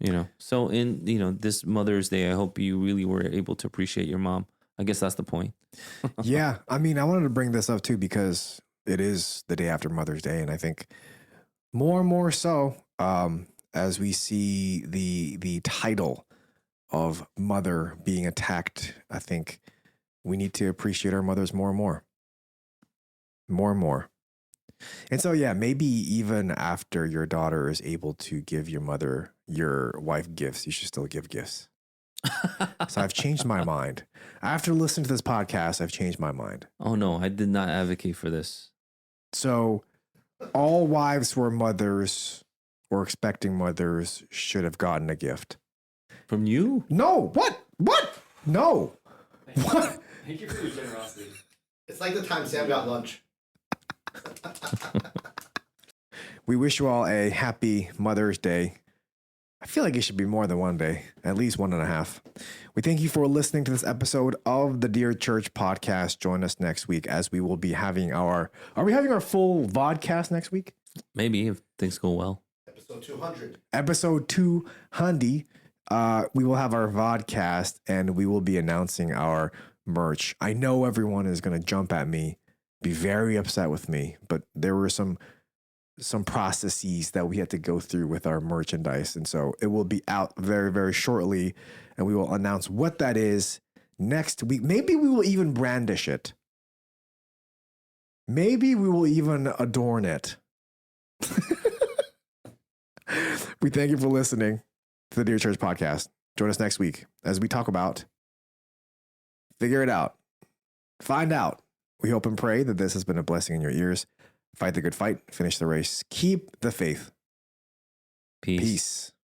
You know, so in, this Mother's Day, I hope you really were able to appreciate your mom. I guess that's the point. Yeah. I mean, I wanted to bring this up too because it is the day after Mother's Day. And I think more and more so, as we see the title of mother being attacked, I think we need to appreciate our mothers more and more. More and more. And so, yeah, maybe even after your daughter is able to give your wife gifts, you should still give gifts. So I've changed my mind. After listening to this podcast, I've changed my mind. Oh, no, I did not advocate for this. So all wives who are mothers or expecting mothers should have gotten a gift. From you? No. What? No. What? Thank you for your generosity. It's like the time Sam got lunch. We wish you all a happy Mother's Day. I feel like it should be more than one day, at least 1.5. We thank you for listening to this episode of the Dear Church podcast. Join us next week as we will be having are we having our full vodcast next week? Maybe if things go well. Episode 200. Episode 200. We will have our vodcast and we will be announcing our merch. I know everyone is going to jump at me, be very upset with me, but there were some processes that we had to go through with our merchandise. And so it will be out very, very shortly. And we will announce what that is next week. Maybe we will even brandish it. Maybe we will even adorn it. We thank you for listening to the Dear Church podcast. Join us next week as we talk about figure it out. Find out. We hope and pray that this has been a blessing in your ears. Fight the good fight. Finish the race. Keep the faith. Peace. Peace.